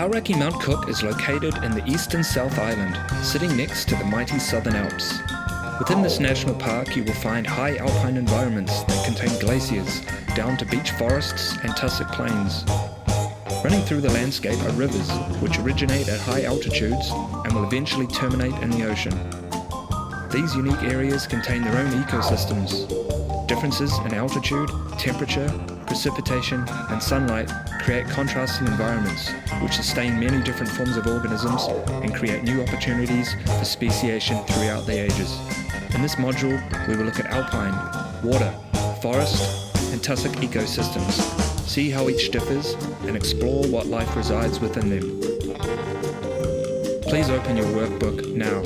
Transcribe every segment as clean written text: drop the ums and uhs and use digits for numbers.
Aoraki Mount Cook is located in the eastern South Island, sitting next to the mighty Southern Alps. Within this national park you will find high alpine environments that contain glaciers, down to beech forests and tussock plains. Running through the landscape are rivers, which originate at high altitudes and will eventually terminate in the ocean. These unique areas contain their own ecosystems. Differences in altitude, temperature, precipitation, and sunlight create contrasting environments, which sustain many different forms of organisms and create new opportunities for speciation throughout the ages. In this module, we will look at alpine, water, forest, and tussock ecosystems, see how each differs, and explore what life resides within them. Please open your workbook now.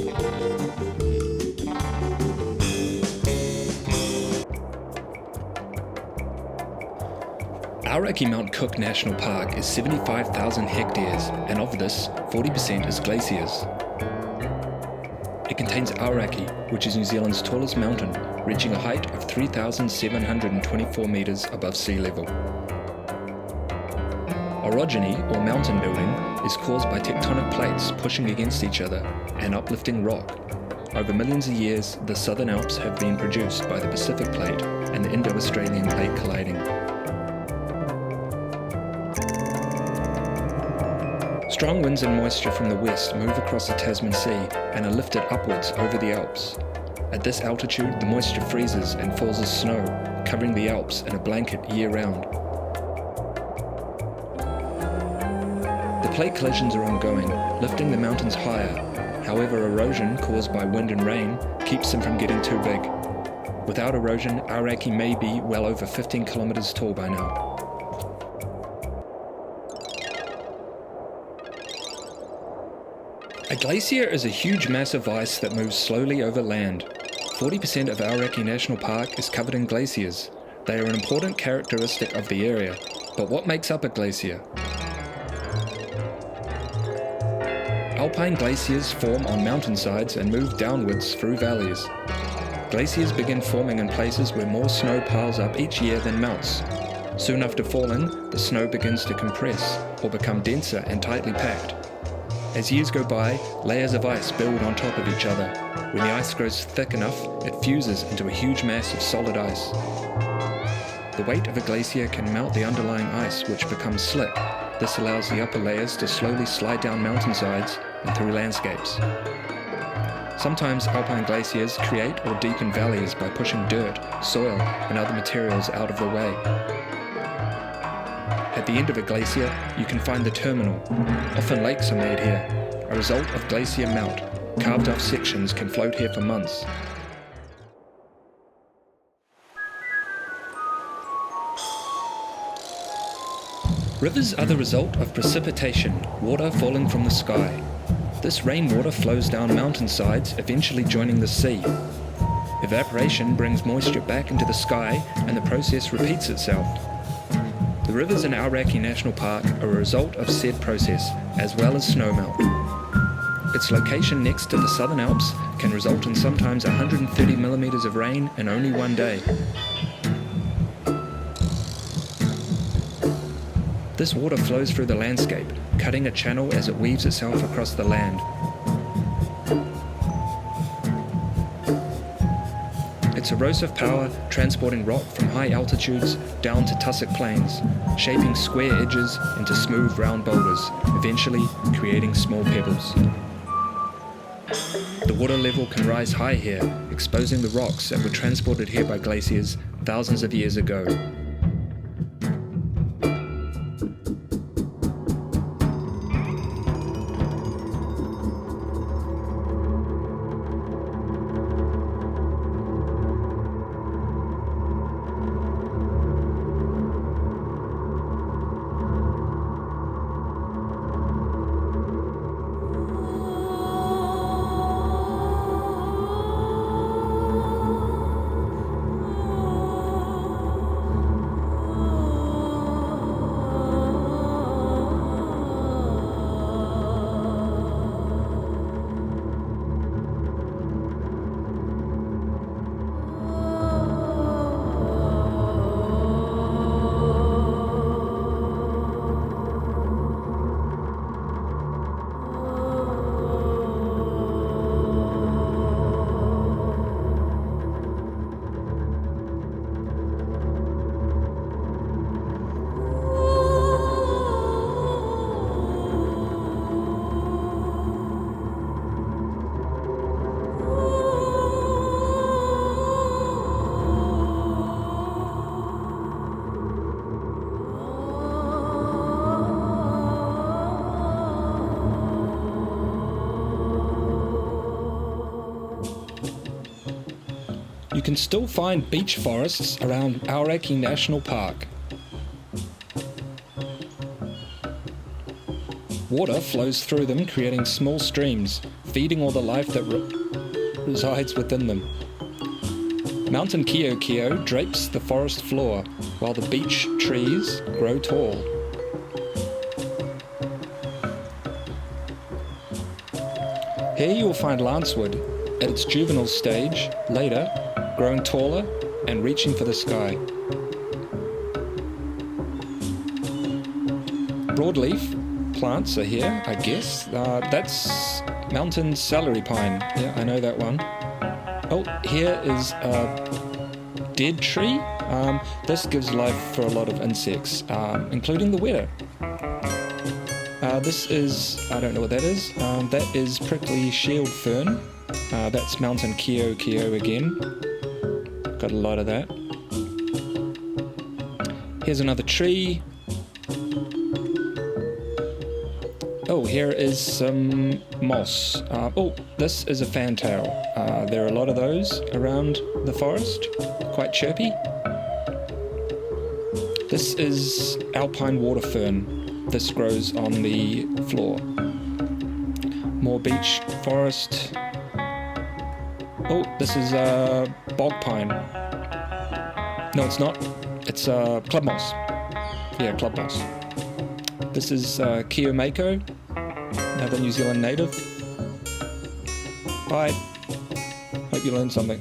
Aoraki Mount Cook National Park is 75,000 hectares, and of this, 40% is glaciers. It contains Aoraki, which is New Zealand's tallest mountain, reaching a height of 3,724 metres above sea level. Orogeny, or mountain building, is caused by tectonic plates pushing against each other and uplifting rock. Over millions of years, the Southern Alps have been produced by the Pacific Plate and the Indo-Australian Plate colliding. Strong winds and moisture from the west move across the Tasman Sea and are lifted upwards over the Alps. At this altitude, the moisture freezes and falls as snow, covering the Alps in a blanket year-round. The plate collisions are ongoing, lifting the mountains higher. However, erosion caused by wind and rain keeps them from getting too big. Without erosion, Aoraki may be well over 15 kilometers tall by now. A glacier is a huge mass of ice that moves slowly over land. 40% of Aoraki National Park is covered in glaciers. They are an important characteristic of the area. But what makes up a glacier? Alpine glaciers form on mountainsides and move downwards through valleys. Glaciers begin forming in places where more snow piles up each year than melts. Soon after falling, the snow begins to compress or become denser and tightly packed. As years go by, layers of ice build on top of each other. When the ice grows thick enough, it fuses into a huge mass of solid ice. The weight of a glacier can melt the underlying ice, which becomes slick. This allows the upper layers to slowly slide down mountainsides and through landscapes. Sometimes alpine glaciers create or deepen valleys by pushing dirt, soil, and other materials out of the way. At the end of a glacier, you can find the terminal. Often lakes are made here. A result of glacier melt, carved off sections can float here for months. Rivers are the result of precipitation, water falling from the sky. This rainwater flows down mountainsides, eventually joining the sea. Evaporation brings moisture back into the sky, and the process repeats itself. The rivers in Aoraki National Park are a result of said process, as well as snowmelt. Its location next to the Southern Alps can result in sometimes 130 millimeters of rain in only one day. This water flows through the landscape, cutting a channel as it weaves itself across the land. Its erosive power transporting rock from high altitudes down to tussock plains, shaping square edges into smooth round boulders, eventually creating small pebbles. The water level can rise high here, exposing the rocks that were transported here by glaciers thousands of years ago. can still find beech forests around Aoraki National Park. Water flows through them, creating small streams, feeding all the life that resides within them. Mountain Kio drapes the forest floor, while the beech trees grow tall. Here you will find lancewood at its juvenile stage, later growing taller and reaching for the sky. Broadleaf plants are here, I guess. That's mountain celery pine. Yeah, I know that one. Oh, here is a dead tree. This gives life for a lot of insects, including the weta. This is, I don't know what that is. That is prickly shield fern. That's mountain Kio again. Got a lot of that. Here's another tree. Oh, here is some moss. Oh, this is a fantail. There are a lot of those around the forest. Quite chirpy. This is Alpine water fern. This grows on the floor. More beech forest. Oh, this is bog pine. No, it's not. It's club moss. Yeah, club moss. This is Kiyomako, another New Zealand native. Bye. Hope you learned something.